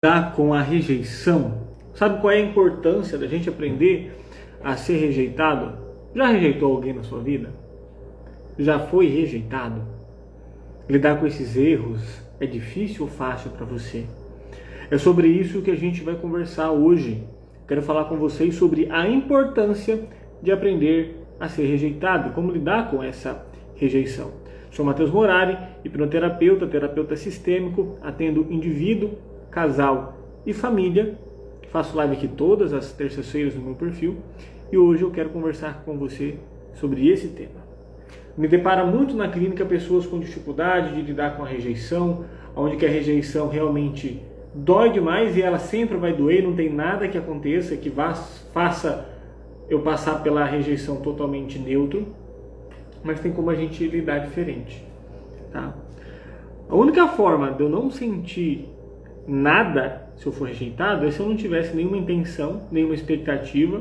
lidar com a rejeição. Sabe qual é a importância da gente aprender a ser rejeitado? Já rejeitou alguém na sua vida? Já foi rejeitado? Lidar com esses erros é difícil ou fácil para você? É sobre isso que a gente vai conversar hoje. Quero falar com vocês sobre a importância de aprender a ser rejeitado, como lidar com essa rejeição. Sou Matheus Morari, hipnoterapeuta, terapeuta sistêmico, atendo indivíduo, casal e família. Faço live aqui todas as terças-feiras no meu perfil e hoje eu quero conversar com você sobre esse tema. Me depara muito na clínica pessoas com dificuldade de lidar com a rejeição, onde que a rejeição realmente dói demais e ela sempre vai doer, não tem nada que aconteça que faça eu passar pela rejeição totalmente neutro, mas tem como a gente lidar diferente, tá? A única forma de eu não sentir nada se eu for rejeitado é se eu não tivesse nenhuma intenção, nenhuma expectativa,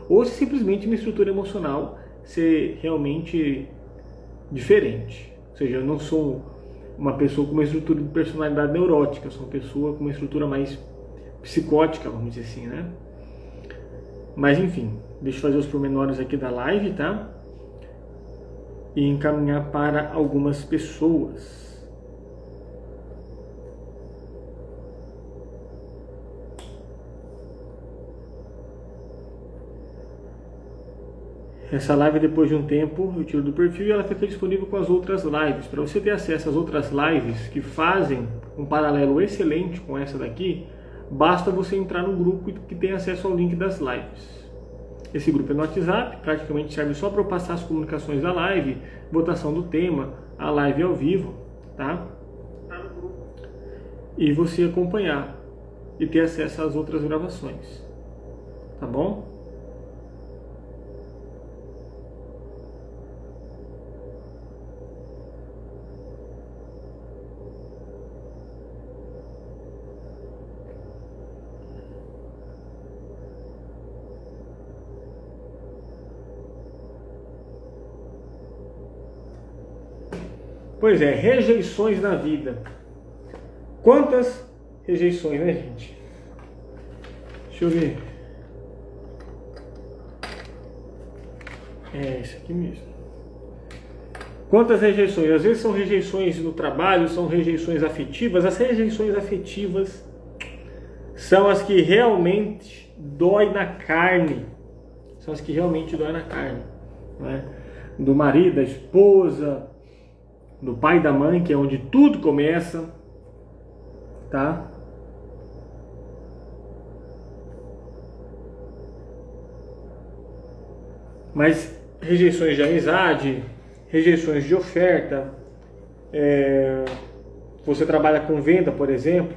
ou se simplesmente minha estrutura emocional ser realmente diferente. Ou seja, eu não sou uma pessoa com uma estrutura de personalidade neurótica, eu sou uma pessoa com uma estrutura mais psicótica, vamos dizer assim, né? Mas enfim, deixa eu fazer os pormenores aqui da live, tá? E encaminhar para algumas pessoas. Essa live, depois de um tempo, eu tiro do perfil e ela fica disponível com as outras lives. Para você ter acesso às outras lives que fazem um paralelo excelente com essa daqui, basta você entrar no grupo que tem acesso ao link das lives. Esse grupo é no WhatsApp, praticamente serve só para eu passar as comunicações da live, votação do tema, a live ao vivo, tá? E você acompanhar e ter acesso às outras gravações, tá bom? Pois é, rejeições na vida. Quantas rejeições, né, gente? Deixa eu ver. É isso aqui mesmo. Quantas rejeições? Às vezes são rejeições no trabalho, são rejeições afetivas. As rejeições afetivas são as que realmente dói na carne. São as que realmente dói na carne, né? Do marido, da esposa, do pai e da mãe, que é onde tudo começa, tá? Mas rejeições de amizade, rejeições de oferta, você trabalha com venda, por exemplo,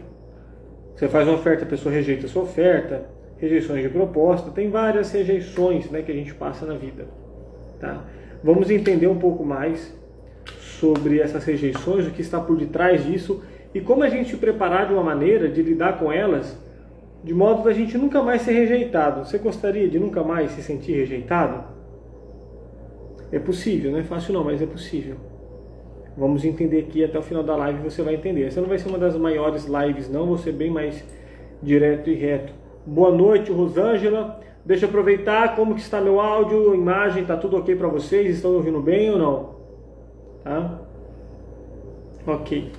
você faz uma oferta, a pessoa rejeita a sua oferta, rejeições de proposta, tem várias rejeições, né, que a gente passa na vida, tá? Vamos entender um pouco mais sobre essas rejeições, o que está por detrás disso e como a gente se preparar de uma maneira de lidar com elas de modo da gente nunca mais ser rejeitado. Você gostaria de nunca mais se sentir rejeitado? É possível, não é fácil não, mas é possível. Vamos entender aqui até o final da live, você vai entender. Essa não vai ser uma das maiores lives não, vou ser bem mais direto e reto. Boa noite, Rosângela. Deixa eu aproveitar como que está meu áudio, imagem, tá tudo ok para vocês? Estão me ouvindo bem ou não? Tá? Ok.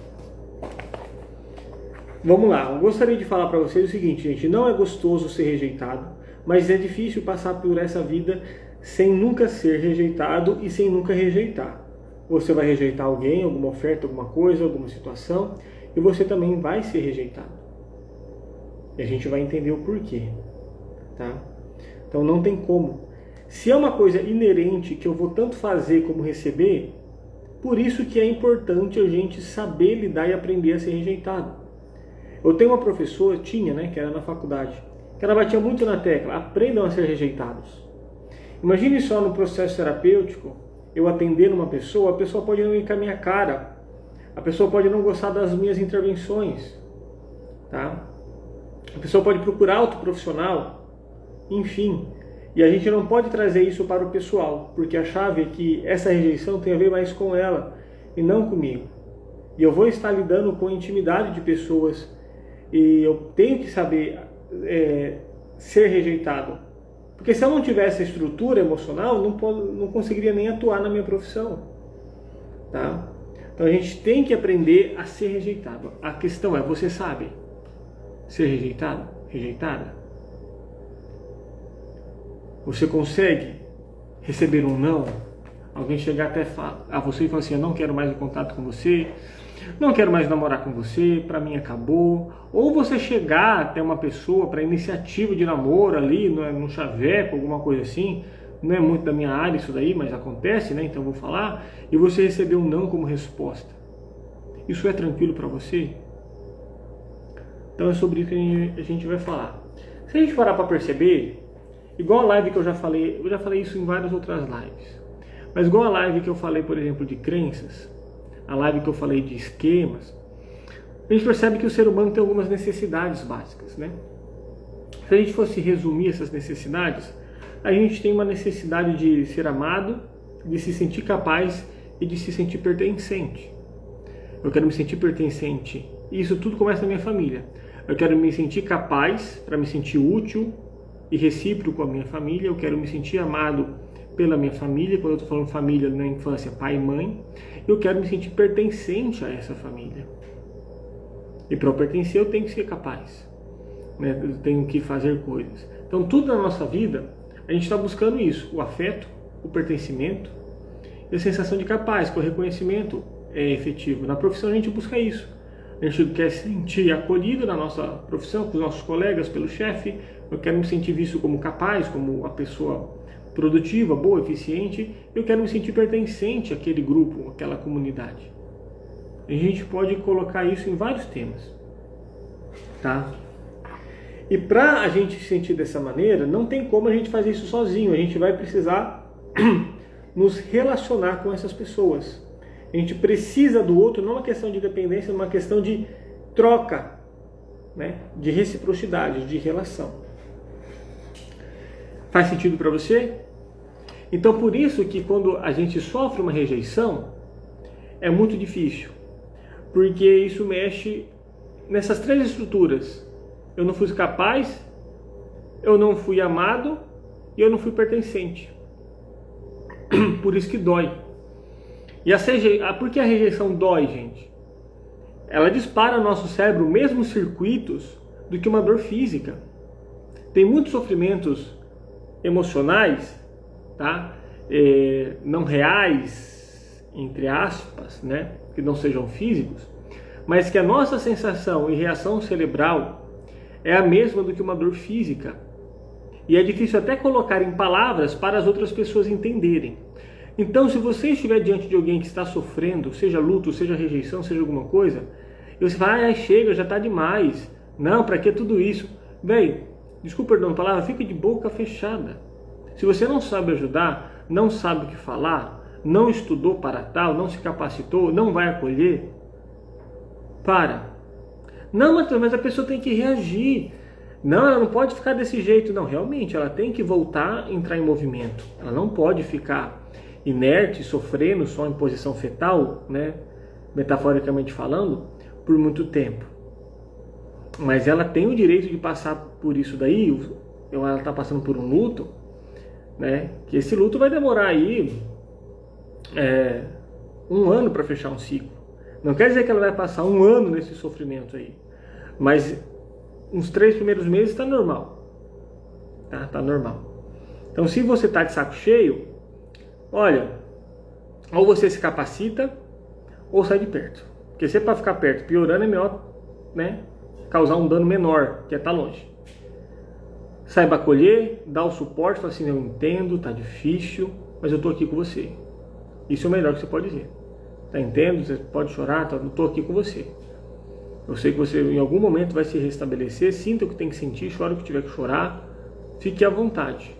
Vamos lá. Eu gostaria de falar para vocês o seguinte, gente. Não é gostoso ser rejeitado, mas é difícil passar por essa vida sem nunca ser rejeitado e sem nunca rejeitar. Você vai rejeitar alguém, alguma oferta, alguma coisa, alguma situação, e você também vai ser rejeitado. E a gente vai entender o porquê, tá? Então não tem como. Se é uma coisa inerente que eu vou tanto fazer como receber, por isso que é importante a gente saber lidar e aprender a ser rejeitado. Eu tenho uma professora, né, que era na faculdade, que ela batia muito na tecla, aprendam a ser rejeitados. Imagine só no processo terapêutico, eu atendendo uma pessoa, a pessoa pode não ir com a minha cara, a pessoa pode não gostar das minhas intervenções, tá? A pessoa pode procurar outro profissional, enfim. E a gente não pode trazer isso para o pessoal, porque a chave é que essa rejeição tem a ver mais com ela e não comigo. E eu vou estar lidando com a intimidade de pessoas e eu tenho que saber ser rejeitado. Porque se eu não tivesse estrutura emocional, não conseguiria nem atuar na minha profissão. Tá? Então a gente tem que aprender a ser rejeitado. A questão é, você sabe ser rejeitado? Rejeitada? Você consegue receber um não? Alguém chegar até a você e falar assim, eu não quero mais o contato com você, não quero mais namorar com você, pra mim acabou. Ou você chegar até uma pessoa para iniciativa de namoro ali, no chaveco, alguma coisa assim, não é muito da minha área isso daí, mas acontece, né? Então eu vou falar, e você receber um não como resposta. Isso é tranquilo para você? Então é sobre isso que a gente vai falar. Se a gente parar para perceber, igual a live que eu já falei isso em várias outras lives, mas igual a live que eu falei, por exemplo, de crenças, a live que eu falei de esquemas, a gente percebe que o ser humano tem algumas necessidades básicas, né? Se a gente fosse resumir essas necessidades, a gente tem uma necessidade de ser amado, de se sentir capaz e de se sentir pertencente. Eu quero me sentir pertencente. E isso tudo começa na minha família. Eu quero me sentir capaz para me sentir útil e recíproco com a minha família. Eu quero me sentir amado pela minha família. Quando eu estou falando família na infância, pai e mãe. Eu quero me sentir pertencente a essa família. E para eu pertencer, eu tenho que ser capaz. Né? Eu tenho que fazer coisas. Então, tudo na nossa vida, a gente está buscando isso. O afeto, o pertencimento e a sensação de capaz, que o reconhecimento é efetivo. Na profissão, a gente busca isso. A gente quer se sentir acolhido na nossa profissão, com os nossos colegas, pelo chefe. Eu quero me sentir visto como capaz, como uma pessoa produtiva, boa, eficiente. Eu quero me sentir pertencente àquele grupo, àquela comunidade. A gente pode colocar isso em vários temas, tá? E para a gente se sentir dessa maneira, não tem como a gente fazer isso sozinho. A gente vai precisar nos relacionar com essas pessoas. A gente precisa do outro, não é uma questão de dependência, é uma questão de troca, né? De reciprocidade, de relação. Faz sentido para você? Então, por isso que quando a gente sofre uma rejeição, é muito difícil. Porque isso mexe nessas três estruturas. Eu não fui capaz, eu não fui amado e eu não fui pertencente. Por isso que dói. E por que a rejeição dói, gente? Ela dispara no nosso cérebro os mesmos circuitos do que uma dor física. Tem muitos sofrimentos emocionais, tá? Não reais, entre aspas, né? Que não sejam físicos, mas que a nossa sensação e reação cerebral é a mesma do que uma dor física. E é difícil até colocar em palavras para as outras pessoas entenderem. Então, se você estiver diante de alguém que está sofrendo, seja luto, seja rejeição, seja alguma coisa, e você fala, chega, já está demais. Não, para que tudo isso? Véi, desculpa, perdão a palavra, fica de boca fechada. Se você não sabe ajudar, não sabe o que falar, não estudou para tal, não se capacitou, não vai acolher, para. Não, mas a pessoa tem que reagir. Não, ela não pode ficar desse jeito. Não, realmente, ela tem que voltar a entrar em movimento. Ela não pode ficar inerte, sofrendo só em posição fetal, né? Metaforicamente falando, por muito tempo. Mas ela tem o direito de passar por isso daí. Ela está passando por um luto, né? Que esse luto vai demorar aí 1 ano para fechar um ciclo. Não quer dizer que ela vai passar 1 ano nesse sofrimento aí. Mas uns 3 primeiros meses está normal. Tá normal. Então, se você está de saco cheio, olha, ou você se capacita, ou sai de perto. Porque se é para ficar perto, piorando, é melhor, né, causar um dano menor, que é estar longe. Saiba acolher, dá o suporte, fala assim, eu entendo, tá difícil, mas eu tô aqui com você. Isso é o melhor que você pode dizer. Tá entendendo? Você pode chorar, eu tô aqui com você. Eu sei que você em algum momento vai se restabelecer, sinta o que tem que sentir, chora o que tiver que chorar, fique à vontade.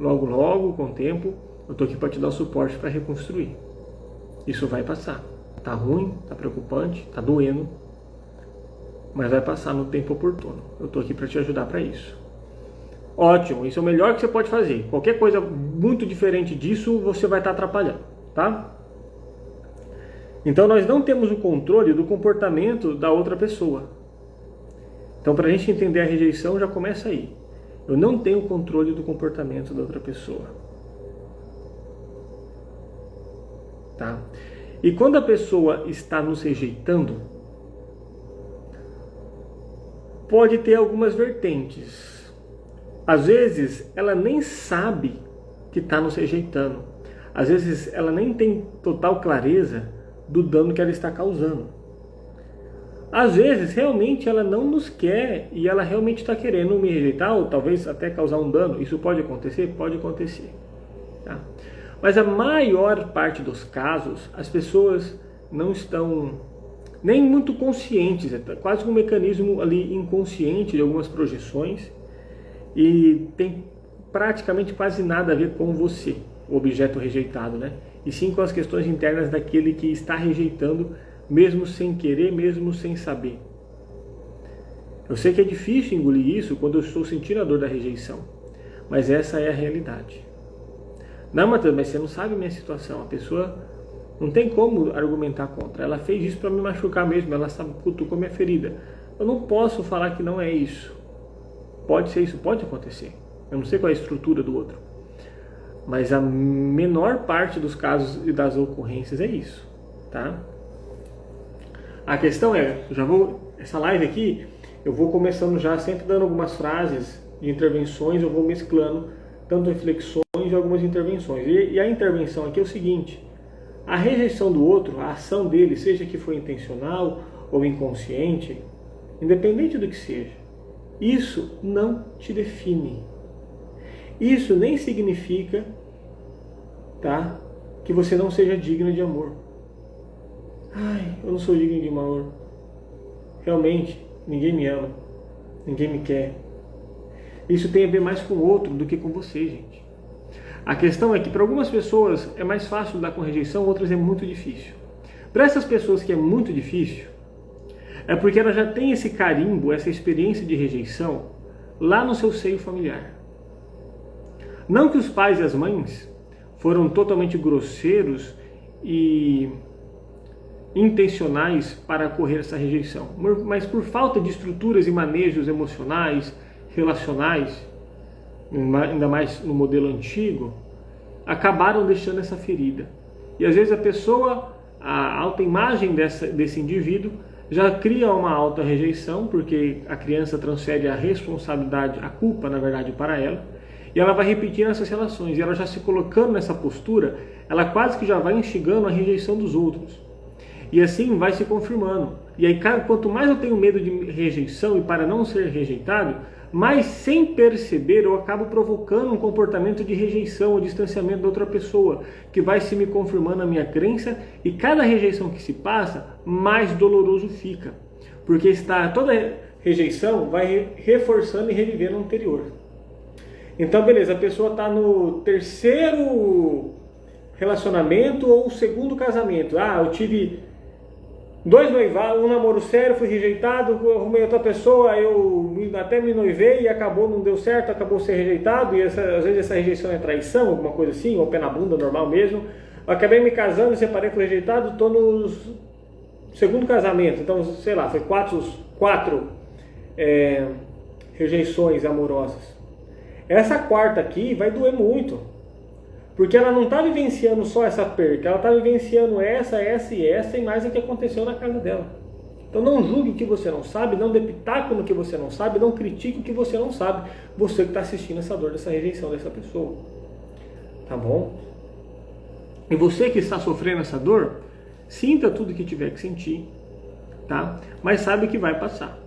Logo, logo, com o tempo, eu tô aqui para te dar o suporte para reconstruir. Isso vai passar. Tá ruim, tá preocupante, tá doendo, mas vai passar no tempo oportuno. Eu tô aqui para te ajudar para isso. Ótimo, isso é o melhor que você pode fazer. Qualquer coisa muito diferente disso, você vai estar atrapalhando, tá? Então nós não temos o controle do comportamento da outra pessoa. Então, para a gente entender a rejeição, já começa aí. Eu não tenho controle do comportamento da outra pessoa. Tá? E quando a pessoa está nos rejeitando, pode ter algumas vertentes. Às vezes, ela nem sabe que está nos rejeitando. Às vezes, ela nem tem total clareza do dano que ela está causando. Às vezes, realmente, ela não nos quer e ela realmente está querendo me rejeitar ou talvez até causar um dano. Isso pode acontecer? Pode acontecer. Tá? Mas a maior parte dos casos, as pessoas não estão nem muito conscientes, é quase um mecanismo ali inconsciente de algumas projeções e tem praticamente quase nada a ver com você, o objeto rejeitado, né? E sim com as questões internas daquele que está rejeitando, mesmo sem querer, mesmo sem saber. Eu sei que é difícil engolir isso quando eu estou sentindo a dor da rejeição, mas essa é a realidade. Não, Matheus, mas você não sabe a minha situação. A pessoa não tem como argumentar contra. Ela fez isso para me machucar mesmo. Ela cutucou minha ferida. Eu não posso falar que não é isso. Pode ser isso, pode acontecer. Eu não sei qual é a estrutura do outro. Mas a menor parte dos casos e das ocorrências é isso. Tá? A questão é, essa live aqui, eu vou começando já sempre dando algumas frases de intervenções, eu vou mesclando tanto reflexões e algumas intervenções. E a intervenção aqui é o seguinte: a rejeição do outro, a ação dele, seja que foi intencional ou inconsciente, independente do que seja, isso não te define. Isso nem significa, tá, que você não seja digno de amor. Ai, eu não sou digno de amor. Realmente, ninguém me ama, ninguém me quer. Isso tem a ver mais com o outro do que com você, gente. A questão é que para algumas pessoas é mais fácil lidar com rejeição, outras é muito difícil. Para essas pessoas que é muito difícil, é porque elas já têm esse carimbo, essa experiência de rejeição lá no seu seio familiar. Não que os pais e as mães foram totalmente grosseiros e intencionais para correr essa rejeição, mas por falta de estruturas e manejos emocionais, relacionais, ainda mais no modelo antigo, acabaram deixando essa ferida. E às vezes a pessoa, a autoimagem desse indivíduo já cria uma alta rejeição, porque a criança transfere a responsabilidade, a culpa na verdade para ela, e ela vai repetindo essas relações, e ela já se colocando nessa postura, ela quase que já vai instigando a rejeição dos outros. E assim vai se confirmando. E aí, quanto mais eu tenho medo de rejeição e para não ser rejeitado, mais sem perceber eu acabo provocando um comportamento de rejeição ou distanciamento da outra pessoa, que vai se me confirmando a minha crença, e cada rejeição que se passa, mais doloroso fica. Porque toda rejeição vai reforçando e revivendo o anterior. Então, beleza, a pessoa está no terceiro relacionamento ou segundo casamento. Ah, eu tive 2 noivados, um namoro sério, fui rejeitado, arrumei outra pessoa, eu até me noivei e acabou, não deu certo, acabou ser rejeitado, e às vezes essa rejeição é traição, alguma coisa assim, ou pé na bunda, normal mesmo. Eu acabei me casando, separei, fui rejeitado, estou no segundo casamento, então, sei lá, foi 4 rejeições amorosas. Essa quarta aqui vai doer muito. Porque ela não está vivenciando só essa perca, ela está vivenciando essa e mais o que aconteceu na casa dela. Então não julgue o que você não sabe, não dê pitaco no que você não sabe, não critique o que você não sabe, você que está assistindo essa dor, dessa rejeição dessa pessoa. Tá bom? E você que está sofrendo essa dor, sinta tudo que tiver que sentir, tá? Mas sabe que vai passar.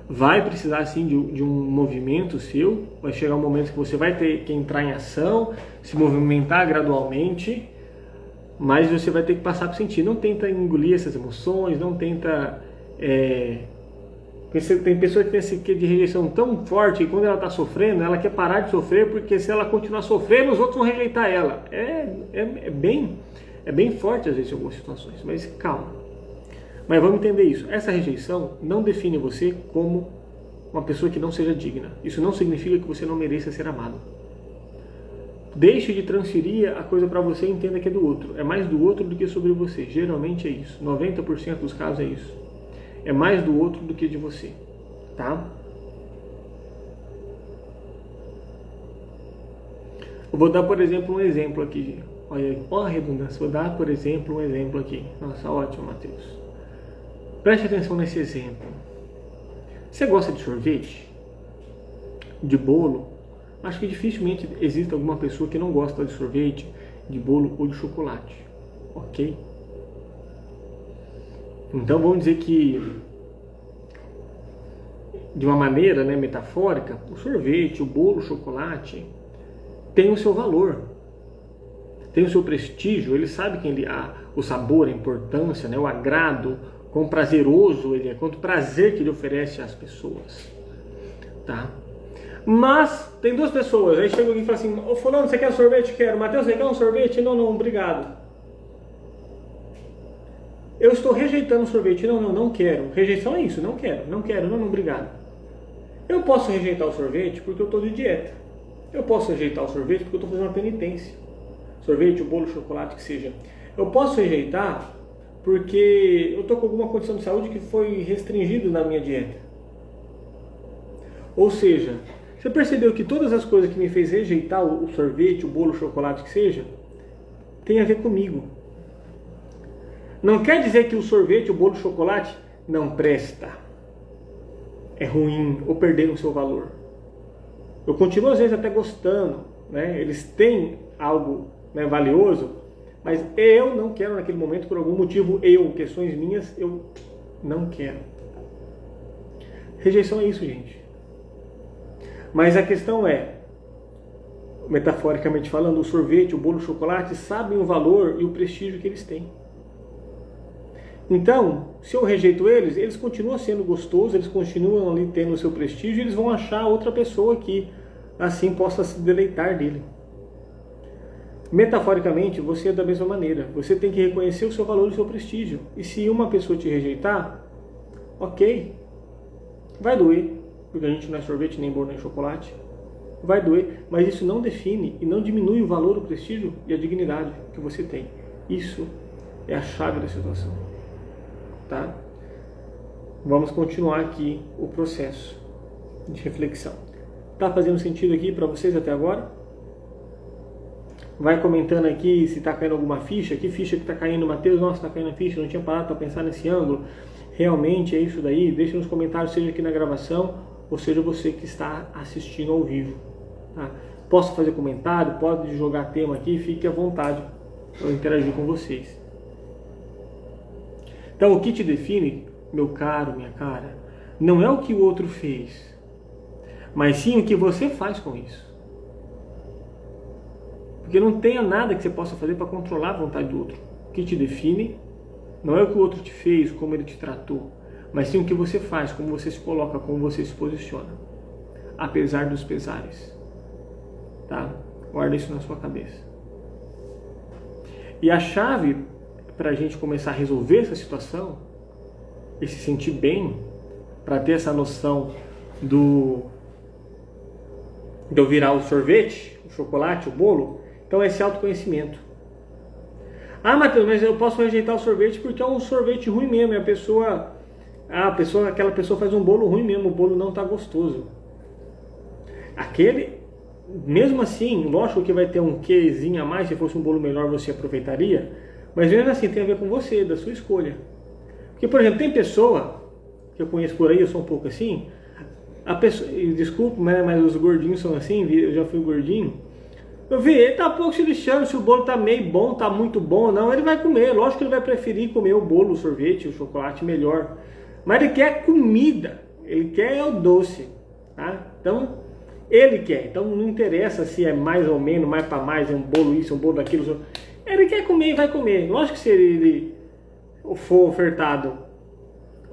Vai precisar sim de um movimento seu, vai chegar um momento que você vai ter que entrar em ação, se movimentar gradualmente, mas você vai ter que passar por sentir. Não tenta engolir essas emoções, não tenta... Tem pessoas que têm esse quê de rejeição tão forte e quando ela está sofrendo, ela quer parar de sofrer, porque se ela continuar sofrendo, os outros vão rejeitar ela. É bem forte às vezes em algumas situações, mas calma. Mas vamos entender isso. Essa rejeição não define você como uma pessoa que não seja digna. Isso não significa que você não mereça ser amado. Deixe de transferir a coisa para você e entenda que é do outro. É mais do outro do que sobre você. Geralmente é isso. 90% dos casos é isso. É mais do outro do que de você. tá? Eu vou dar, por exemplo, um exemplo aqui. Olha a redundância. Vou dar, por exemplo, um exemplo aqui. Nossa, ótimo, Matheus. Preste atenção nesse exemplo. Você gosta de sorvete? De bolo? Acho que dificilmente existe alguma pessoa que não gosta de sorvete, de bolo ou de chocolate. Ok? Então vamos dizer que, de uma maneira, né, metafórica, o sorvete, o bolo, o chocolate tem o seu valor, tem o seu prestígio. Ele sabe que o sabor, a importância, né, o agrado, quão prazeroso ele é, quanto prazer que ele oferece às pessoas, tá? Mas tem duas pessoas, aí chega alguém e fala assim: ô fulano, você quer sorvete? Quero. Matheus, você quer um sorvete? Não, obrigado. Eu estou rejeitando o sorvete. Não quero. Rejeição é isso, não quero, não, obrigado. Eu posso rejeitar o sorvete porque eu estou de dieta. Eu posso rejeitar o sorvete porque eu estou fazendo uma penitência. Sorvete, o bolo, o chocolate, que seja. Eu posso rejeitar porque eu estou com alguma condição de saúde que foi restringido na minha dieta. Ou seja, você percebeu que todas as coisas que me fez rejeitar o sorvete, o bolo, o chocolate, que seja, tem a ver comigo. Não quer dizer que o sorvete, o bolo, o chocolate não presta, é ruim ou perderam o seu valor. Eu continuo às vezes até gostando, né? Eles têm algo, né, valioso, mas eu não quero naquele momento, por algum motivo, questões minhas, eu não quero. Rejeição é isso, gente. Mas a questão é, metaforicamente falando, o sorvete, o bolo, o chocolate sabem o valor e o prestígio que eles têm. Então, se eu rejeito eles, eles continuam sendo gostosos, eles continuam ali tendo o seu prestígio, eles vão achar outra pessoa que assim possa se deleitar dele. Metaforicamente, você é da mesma maneira. Você tem que reconhecer o seu valor e o seu prestígio. E se uma pessoa te rejeitar, ok, vai doer, porque a gente não é sorvete, nem bolo, nem chocolate. Vai doer, mas isso não define e não diminui o valor, o prestígio e a dignidade que você tem. Isso é a chave da situação. Tá? Vamos continuar aqui o processo de reflexão. Tá fazendo sentido aqui para vocês até agora? Vai comentando aqui se está caindo alguma ficha. Que ficha que está caindo, Matheus? Nossa, está caindo a ficha, não tinha parado para pensar nesse ângulo. Realmente é isso daí? Deixa nos comentários, seja aqui na gravação, ou seja você que está assistindo ao vivo. Tá? Posso fazer comentário, pode jogar tema aqui, fique à vontade para eu interagir com vocês. Então, o que te define, meu caro, minha cara, não é o que o outro fez, mas sim o que você faz com isso. Porque não tenha nada que você possa fazer para controlar a vontade do outro. O que te define não é o que o outro te fez, como ele te tratou, mas sim o que você faz, como você se coloca, como você se posiciona, apesar dos pesares. Tá? Guarda isso na sua cabeça. E a chave para a gente começar a resolver essa situação e se sentir bem, para ter essa noção de eu virar o sorvete, o chocolate, o bolo, então é esse autoconhecimento. Ah, Matheus, mas eu posso rejeitar o sorvete porque é um sorvete ruim mesmo, e aquela pessoa faz um bolo ruim mesmo, o bolo não está gostoso. Mesmo assim, lógico que vai ter um quezinho a mais, se fosse um bolo melhor você aproveitaria, mas mesmo assim tem a ver com você, da sua escolha. Porque, por exemplo, tem pessoa que eu conheço por aí, eu sou um pouco assim, desculpe, mas os gordinhos são assim, eu já fui gordinho, eu vi, ele tá um pouco se lixando se o bolo tá meio bom, tá muito bom ou não, ele vai comer, lógico que ele vai preferir comer o bolo, o sorvete, o chocolate melhor, mas ele quer comida, ele quer o doce, tá? Então, ele quer, então não interessa se é mais ou menos, mais para mais, é um bolo isso, um bolo daquilo, ele quer comer e vai comer. Lógico que se ele for ofertado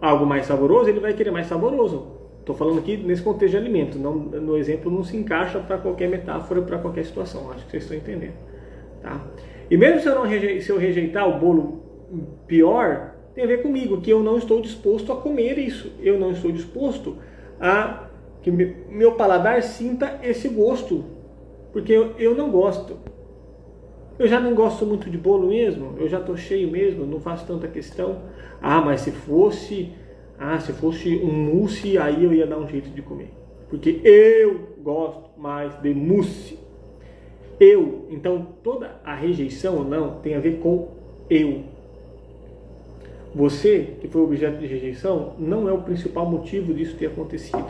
algo mais saboroso, ele vai querer mais saboroso. Estou falando aqui nesse contexto de alimento. Não, no exemplo não se encaixa para qualquer metáfora, para qualquer situação. Acho que vocês estão entendendo. Tá? E mesmo se eu rejeitar o bolo pior, tem a ver comigo, que eu não estou disposto a comer isso. Eu não estou disposto a que meu paladar sinta esse gosto. Porque eu não gosto. Eu já não gosto muito de bolo mesmo, eu já estou cheio mesmo, não faço tanta questão. Ah, mas se fosse Ah, se fosse um mousse, aí eu ia dar um jeito de comer. Porque eu gosto mais de mousse. Eu. Então, toda a rejeição ou não tem a ver com eu. Você, que foi objeto de rejeição, não é o principal motivo disso ter acontecido.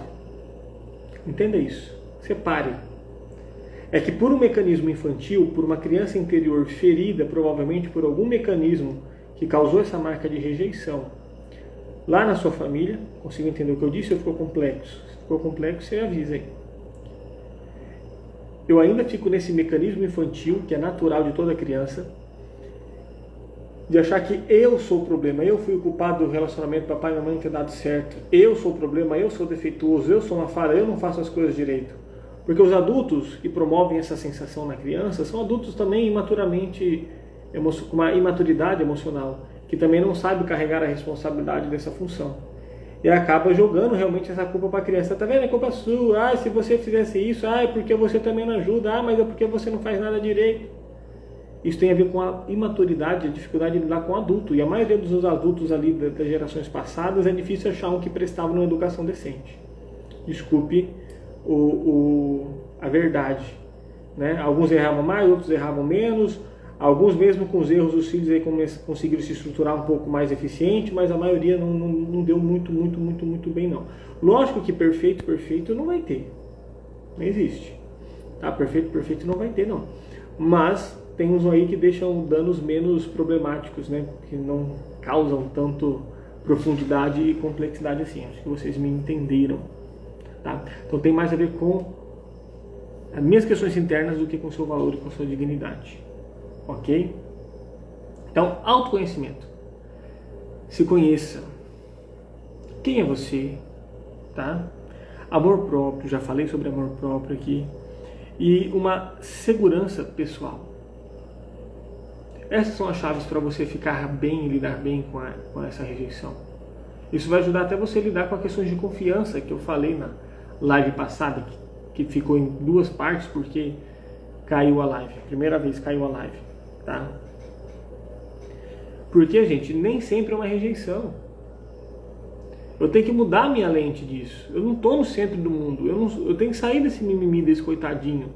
Entenda isso. Separe. É que por um mecanismo infantil, por uma criança interior ferida, provavelmente por algum mecanismo que causou essa marca de rejeição, lá na sua família, consigo entender o que eu disse ou ficou complexo? Se ficou complexo, você avisa aí. Eu ainda fico nesse mecanismo infantil, que é natural de toda criança, de achar que eu sou o problema, eu fui o culpado do relacionamento papai e mamãe não ter dado certo, eu sou o problema, eu sou defeituoso, eu sou uma falha, eu não faço as coisas direito. Porque os adultos que promovem essa sensação na criança são adultos também imaturamente, com uma imaturidade emocional, que também não sabe carregar a responsabilidade dessa função. E acaba jogando realmente essa culpa para a criança. Tá vendo? É culpa sua. Ah, se você fizesse isso, ah, é porque você também não ajuda. Ah, mas é porque você não faz nada direito. Isso tem a ver com a imaturidade, a dificuldade de lidar com o adulto. E a maioria dos adultos ali das gerações passadas é difícil achar um que prestava numa educação decente. Desculpe a verdade. Né? Alguns erravam mais, outros erravam menos. Alguns mesmo com os erros, os filhos aí conseguiram se estruturar um pouco mais eficiente, mas a maioria não deu muito bem não. Lógico que perfeito não vai ter. Não existe. Tá? Perfeito não vai ter não. Mas tem uns aí que deixam danos menos problemáticos, né? Que não causam tanto profundidade e complexidade assim. Acho que vocês me entenderam. Tá? Então tem mais a ver com as minhas questões internas do que com o seu valor e com a sua dignidade. Ok? Então, autoconhecimento. Se conheça. Quem é você? Tá? Amor próprio, já falei sobre amor próprio aqui. E uma segurança pessoal. Essas são as chaves para você ficar bem e lidar bem com essa rejeição. Isso vai ajudar até você a lidar com as questões de confiança que eu falei na live passada, que ficou em 2 partes porque caiu a live. Primeira vez caiu a live. Tá? Porque, gente, nem sempre é uma rejeição. Eu tenho que mudar a minha lente disso. Eu não estou no centro do mundo. Eu tenho que sair desse mimimi, desse coitadinho,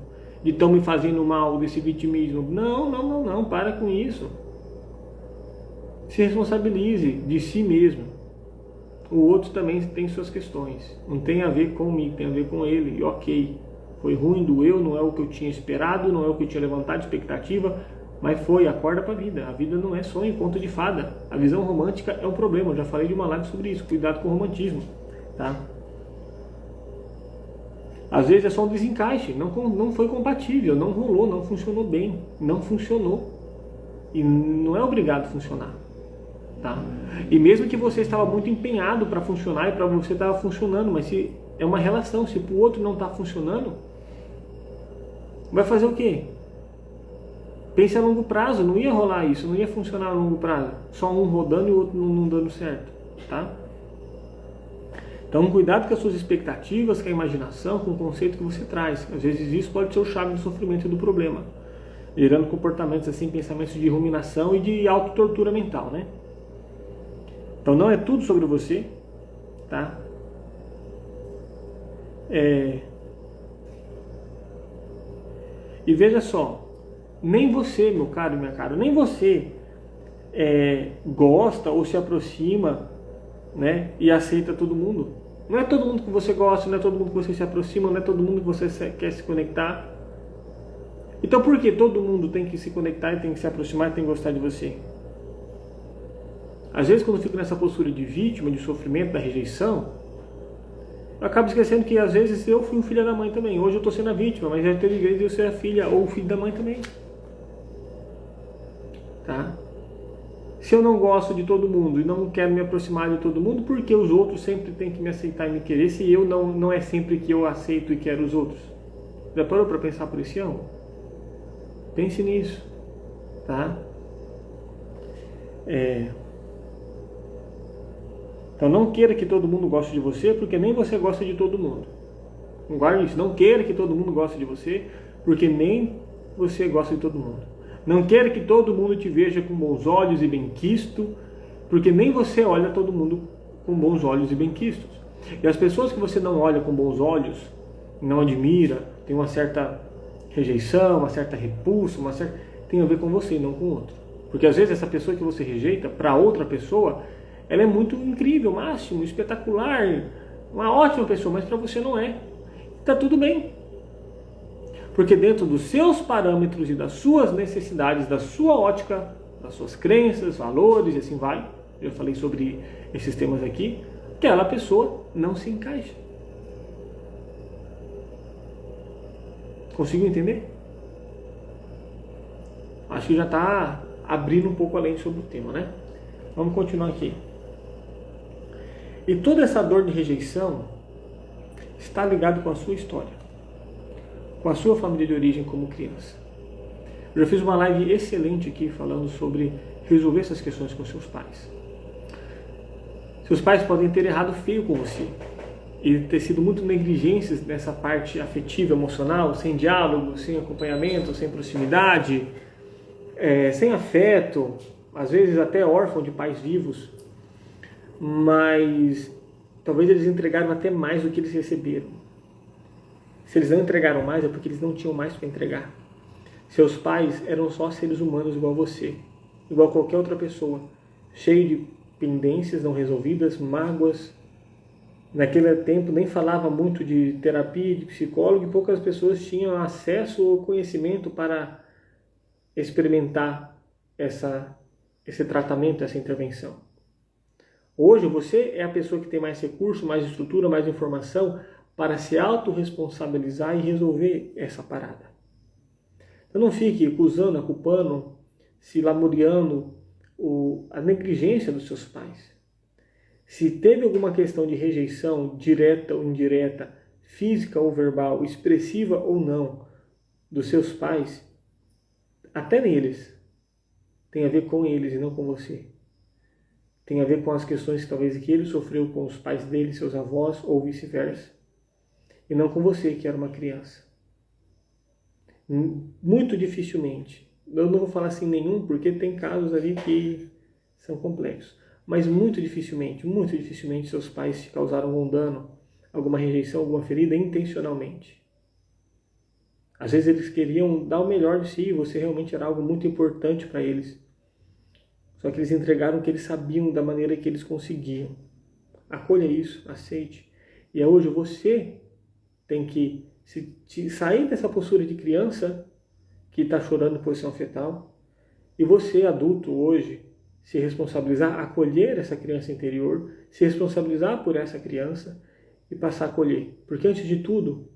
de estão me fazendo mal, desse vitimismo. Não, para com isso. Se responsabilize de si mesmo. O outro também tem suas questões. Não tem a ver comigo, tem a ver com ele. E ok, foi ruim, doeu, não é o que eu tinha esperado, não é o que eu tinha levantado de expectativa, mas foi, acorda pra vida. A vida não é sonho, conto de fada. A visão romântica é um problema. Eu já falei de uma live sobre isso. Cuidado com o romantismo, tá? Às vezes é só um desencaixe. Não foi compatível, não rolou, não funcionou bem. Não funcionou. E não é obrigado a funcionar, tá? E mesmo que você estava muito empenhado para funcionar e para você estava funcionando, mas se é uma relação, se para o outro não está funcionando, vai fazer o quê? Pense a longo prazo, não ia rolar isso, não ia funcionar a longo prazo. Só um rodando e o outro não dando certo, tá? Então, cuidado com as suas expectativas, com a imaginação, com o conceito que você traz. Às vezes isso pode ser o chave do sofrimento e do problema, gerando comportamentos assim, pensamentos de ruminação e de autotortura mental, né? Então, não é tudo sobre você, tá? E veja só, nem você, meu caro e minha cara, nem você gosta ou se aproxima, né, e aceita todo mundo. Não é todo mundo que você gosta, não é todo mundo que você se aproxima, não é todo mundo que você quer se conectar. Então por que todo mundo tem que se conectar e tem que se aproximar e tem que gostar de você? Às vezes quando eu fico nessa postura de vítima, de sofrimento, da rejeição, eu acabo esquecendo que às vezes eu fui um filho da mãe também. Hoje eu estou sendo a vítima, mas já teve vezes eu ser a filha ou o filho da mãe também. Tá? Se eu não gosto de todo mundo e não quero me aproximar de todo mundo, por que os outros sempre têm que me aceitar e me querer se eu não é sempre que eu aceito e quero os outros? Já parou para pensar por esse ângulo? Pense nisso, tá? Então não queira que todo mundo goste de você, porque nem você gosta de todo mundo. Não guarde isso. Não queira que todo mundo goste de você, porque nem você gosta de todo mundo. Não queira que todo mundo te veja com bons olhos e bem quisto, porque nem você olha todo mundo com bons olhos e benquistos. E as pessoas que você não olha com bons olhos, não admira, tem uma certa rejeição, uma certa repulsa, tem a ver com você e não com o outro. Porque às vezes essa pessoa que você rejeita, para outra pessoa, ela é muito incrível, máximo, espetacular, uma ótima pessoa, mas para você não é. Está tudo bem. Porque dentro dos seus parâmetros e das suas necessidades, da sua ótica, das suas crenças, valores e assim vai, eu falei sobre esses temas aqui, aquela pessoa não se encaixa. Conseguiu entender? Acho que já está abrindo um pouco além sobre o tema, né? Vamos continuar aqui. E toda essa dor de rejeição está ligada com a sua história, com a sua família de origem como criança. Eu já fiz uma live excelente aqui falando sobre resolver essas questões com seus pais. Seus pais podem ter errado feio com você e ter sido muito negligentes nessa parte afetiva, emocional, sem diálogo, sem acompanhamento, sem proximidade, sem afeto, às vezes até órfão de pais vivos, mas talvez eles entregaram até mais do que eles receberam. Se eles não entregaram mais é porque eles não tinham mais para entregar. Seus pais eram só seres humanos igual você, igual qualquer outra pessoa, cheio de pendências não resolvidas, mágoas. Naquele tempo nem falava muito de terapia, de psicólogo, e poucas pessoas tinham acesso ou conhecimento para experimentar esse tratamento, essa intervenção. Hoje você é a pessoa que tem mais recurso, mais estrutura, mais informação para se autorresponsabilizar e resolver essa parada. Então não fique acusando, culpando, se lamuriando a negligência dos seus pais. Se teve alguma questão de rejeição, direta ou indireta, física ou verbal, expressiva ou não, dos seus pais, até neles, tem a ver com eles e não com você. Tem a ver com as questões que talvez que ele sofreu com os pais dele, seus avós, ou vice-versa. E não com você, que era uma criança. Muito dificilmente. Eu não vou falar assim nenhum, porque tem casos ali que são complexos. Mas muito dificilmente seus pais te causaram algum dano, alguma rejeição, alguma ferida intencionalmente. Às vezes eles queriam dar o melhor de si e você realmente era algo muito importante para eles. Só que eles entregaram o que eles sabiam da maneira que eles conseguiam. Acolha isso, aceite. E hoje você tem que sair dessa postura de criança que está chorando em posição fetal e você, adulto, hoje, se responsabilizar, acolher essa criança interior, se responsabilizar por essa criança e passar a acolher. Porque antes de tudo,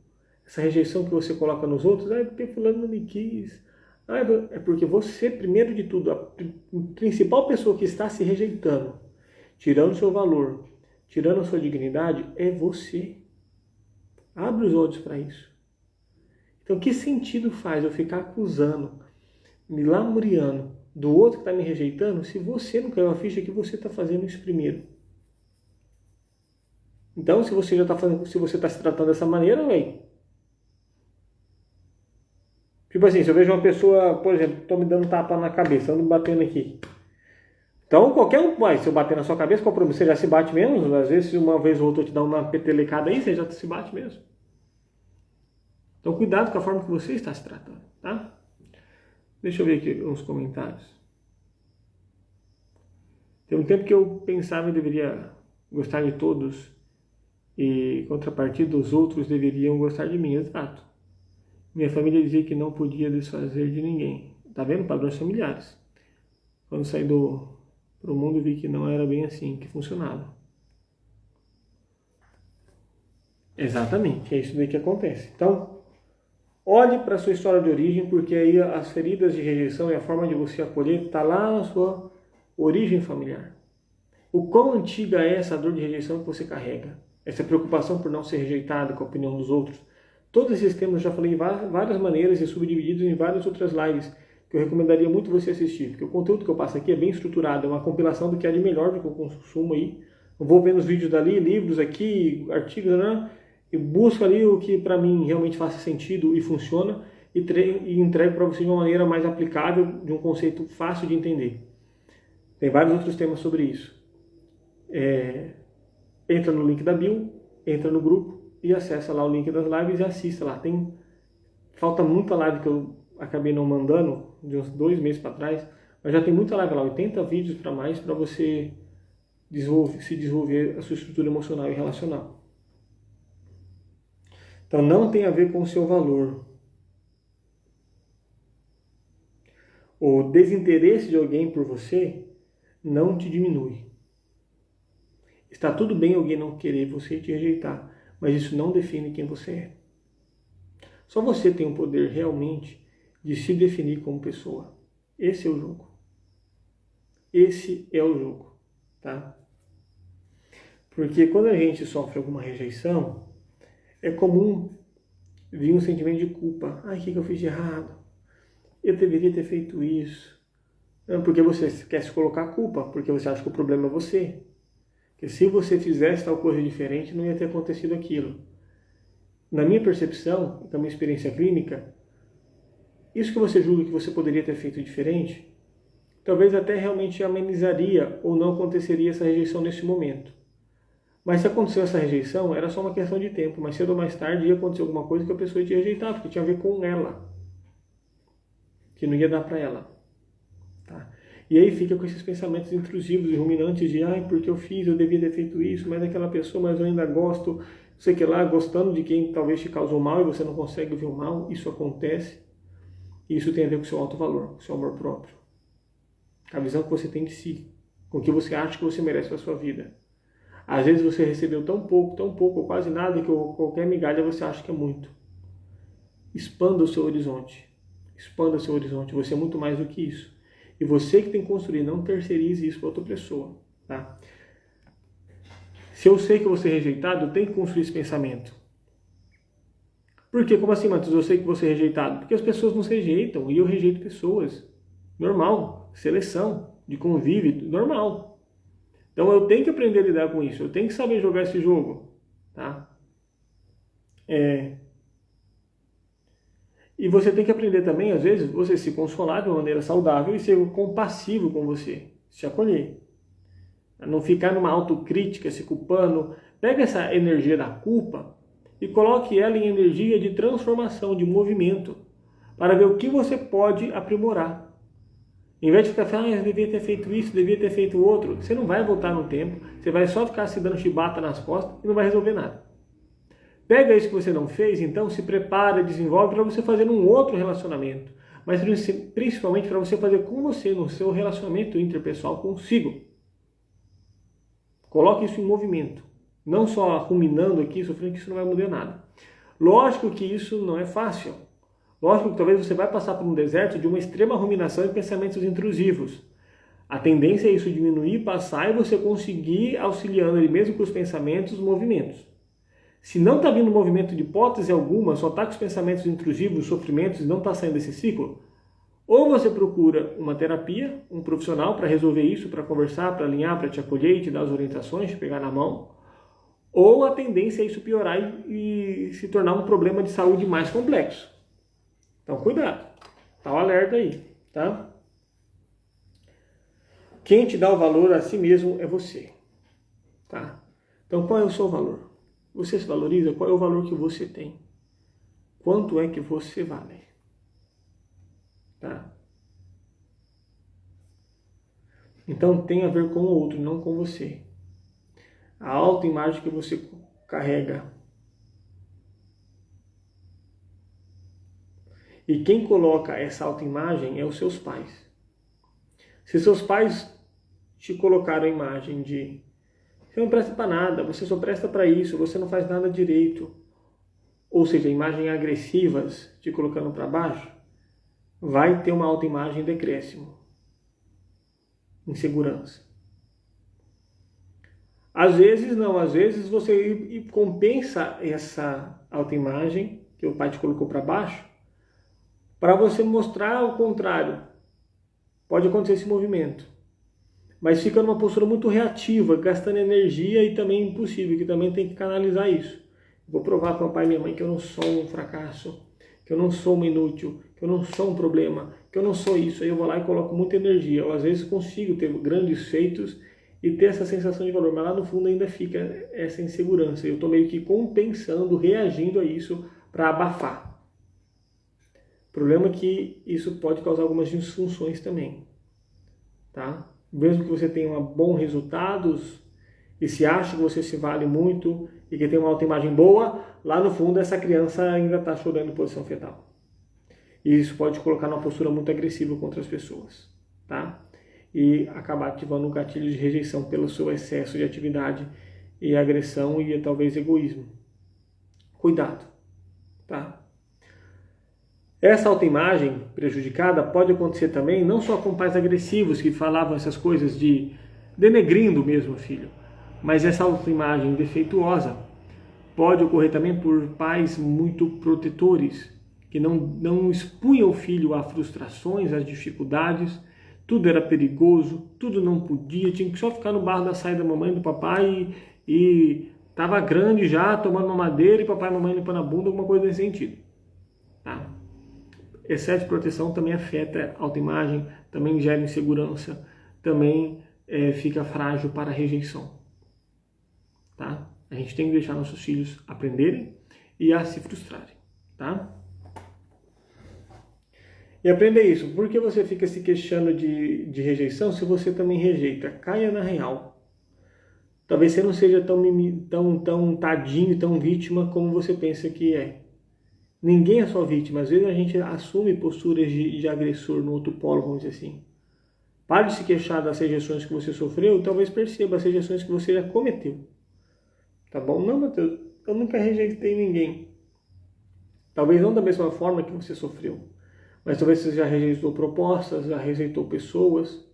essa rejeição que você coloca nos outros, porque fulano não me quis, é porque você, primeiro de tudo, a principal pessoa que está se rejeitando, tirando seu valor, tirando a sua dignidade, é você. Abre os olhos para isso. Então, que sentido faz eu ficar acusando, me lamuriando do outro que está me rejeitando, se você não caiu a ficha que você está fazendo isso primeiro? Então, se você já está fazendo, se você está se tratando dessa maneira, tipo assim, se eu vejo uma pessoa, por exemplo, estou me dando tapa na cabeça, ando batendo aqui. Então, qualquer um, se eu bater na sua cabeça, qual o problema? Você já se bate mesmo? Às vezes, uma vez ou outra eu te dá uma petelecada aí, você já se bate mesmo. Então, cuidado com a forma que você está se tratando, tá? Deixa eu ver aqui uns comentários. Tem um tempo que eu pensava que eu deveria gostar de todos e, em contrapartida, os outros deveriam gostar de mim. Exato. Minha família dizia que não podia desfazer de ninguém. Tá vendo? Padrões familiares. Quando saí pro mundo, vi que não era bem assim que funcionava. Exatamente, é isso daí que acontece. Então, olhe para a sua história de origem, porque aí as feridas de rejeição e a forma de você acolher está lá na sua origem familiar. O quão antiga é essa dor de rejeição que você carrega? Essa preocupação por não ser rejeitado com a opinião dos outros? Todos esses temas eu já falei em várias maneiras e subdivididos em várias outras lives que eu recomendaria muito você assistir, porque o conteúdo que eu passo aqui é bem estruturado, é uma compilação do que há de melhor do que eu consumo aí. Eu vou vendo os vídeos dali, livros aqui, artigos, né? E busco ali o que para mim realmente faça sentido e funciona e entrego para você de uma maneira mais aplicável, de um conceito fácil de entender. Tem vários outros temas sobre isso. entra no link da bio, entra no grupo e acessa lá o link das lives e assista lá. Falta muita live que eu acabei não mandando, de uns 2 meses para trás, mas já tem muita live lá, 80 vídeos para mais, para você se desenvolver a sua estrutura emocional e relacional. Então não tem a ver com o seu valor. O desinteresse de alguém por você não te diminui. Está tudo bem alguém não querer você e te rejeitar, mas isso não define quem você é. Só você tem o poder realmente de se definir como pessoa. Esse é o jogo. Esse é o jogo, tá? Porque quando a gente sofre alguma rejeição, é comum vir um sentimento de culpa. Ai, o que eu fiz de errado? Eu deveria ter feito isso. Porque você quer se colocar a culpa, porque você acha que o problema é você. Que se você fizesse tal coisa diferente, não ia ter acontecido aquilo. Na minha percepção, da minha experiência clínica, isso que você julga que você poderia ter feito diferente, talvez até realmente amenizaria ou não aconteceria essa rejeição nesse momento. Mas se aconteceu essa rejeição, era só uma questão de tempo. Mais cedo ou mais tarde ia acontecer alguma coisa que a pessoa ia te rejeitar, porque tinha a ver com ela. Que não ia dar para ela. Tá? E aí fica com esses pensamentos intrusivos e ruminantes de ai, porque eu fiz, eu devia ter feito isso, mas aquela pessoa, mas eu ainda gosto, sei que lá, gostando de quem talvez te causou mal e você não consegue ver o mal, isso acontece. E isso tem a ver com o seu alto valor, com o seu amor próprio. A visão que você tem de si, com o que você acha que você merece para a sua vida. Às vezes você recebeu tão pouco, ou quase nada, que qualquer migalha você acha que é muito. Expanda o seu horizonte. Expanda o seu horizonte. Você é muito mais do que isso. E você que tem que construir, não terceirize isso para outra pessoa. Tá? Se eu sei que eu vou ser rejeitado, eu tenho que construir esse pensamento. Por quê? Como assim, Matheus? Eu sei que vou ser rejeitado? Porque as pessoas nos rejeitam e eu rejeito pessoas. Normal. Seleção de convívio, normal. Então eu tenho que aprender a lidar com isso. Eu tenho que saber jogar esse jogo. Tá? E você tem que aprender também, às vezes, você se consolar de uma maneira saudável e ser compassivo com você. Se acolher. Não ficar numa autocrítica, se culpando. Pega essa energia da culpa e coloque ela em energia de transformação, de movimento, para ver o que você pode aprimorar. Em vez de ficar falando, eu devia ter feito isso, devia ter feito outro, você não vai voltar no tempo, você vai só ficar se dando chibata nas costas e não vai resolver nada. Pega isso que você não fez, então se prepara, desenvolve para você fazer num outro relacionamento, mas principalmente para você fazer com você, no seu relacionamento interpessoal consigo. Coloque isso em movimento. Não só ruminando aqui, sofrendo, que isso não vai mudar nada. Lógico que isso não é fácil. Lógico que talvez você vai passar por um deserto de uma extrema ruminação e pensamentos intrusivos. A tendência é isso diminuir, passar e você conseguir, auxiliando ele mesmo com os pensamentos, os movimentos. Se não está vindo movimento de hipótese alguma, só está com os pensamentos intrusivos, sofrimentos e não está saindo desse ciclo, ou você procura uma terapia, um profissional para resolver isso, para conversar, para alinhar, para te acolher e te dar as orientações, te pegar na mão, ou a tendência é isso piorar e se tornar um problema de saúde mais complexo. Então, cuidado. Tá o alerta aí, tá? Quem te dá o valor a si mesmo é você, tá? Então, qual é o seu valor? Você se valoriza? Qual é o valor que você tem? Quanto é que você vale? Tá? Então, tem a ver com o outro, não com você. A autoimagem que você carrega. E quem coloca essa autoimagem é os seus pais. Se seus pais te colocaram a imagem de você não presta para nada, você só presta para isso, você não faz nada direito, ou seja, imagens agressivas te colocando para baixo, vai ter uma autoimagem em decréscimo, insegurança. Às vezes não, às vezes você compensa essa autoimagem que o pai te colocou para baixo, para você mostrar o contrário. Pode acontecer esse movimento. Mas fica numa postura muito reativa, gastando energia e também impossível, que também tem que canalizar isso. Vou provar para o meu pai e minha mãe que eu não sou um fracasso, que eu não sou uma inútil, que eu não sou um problema, que eu não sou isso. Aí eu vou lá e coloco muita energia. Eu às vezes consigo ter grandes feitos e ter essa sensação de valor, mas lá no fundo ainda fica essa insegurança. Eu estou meio que compensando, reagindo a isso para abafar. O problema é que isso pode causar algumas disfunções também, tá? Mesmo que você tenha bons resultados e se acha que você se vale muito e que tem uma autoimagem boa, lá no fundo essa criança ainda está chorando em posição fetal. E isso pode colocar numa postura muito agressiva contra as pessoas, tá? E acabar ativando um gatilho de rejeição pelo seu excesso de atividade e agressão e talvez egoísmo. Cuidado, tá? Essa autoimagem prejudicada pode acontecer também não só com pais agressivos que falavam essas coisas de denegrindo mesmo o filho, mas essa autoimagem defeituosa pode ocorrer também por pais muito protetores, que não expunham o filho a frustrações, às dificuldades, tudo era perigoso, tudo não podia, tinha que só ficar no barro da saia da mamãe e do papai e estava grande já, tomando uma madeira e papai e mamãe limpando a bunda, alguma coisa nesse sentido. Tá? Excesso de proteção também afeta a autoimagem, também gera insegurança, também fica frágil para a rejeição. Tá? A gente tem que deixar nossos filhos aprenderem e a se frustrarem. Tá? E aprenda isso. Por que você fica se queixando de rejeição se você também rejeita? Caia na real. Talvez você não seja tão tadinho, tão vítima como você pensa que é. Ninguém é só vítima. Às vezes a gente assume posturas de agressor no outro polo, vamos dizer assim. Pare de se queixar das rejeições que você sofreu e talvez perceba as rejeições que você já cometeu. Tá bom? Não, Matheus, eu nunca rejeitei ninguém. Talvez não da mesma forma que você sofreu. Mas talvez você já rejeitou propostas, já rejeitou pessoas,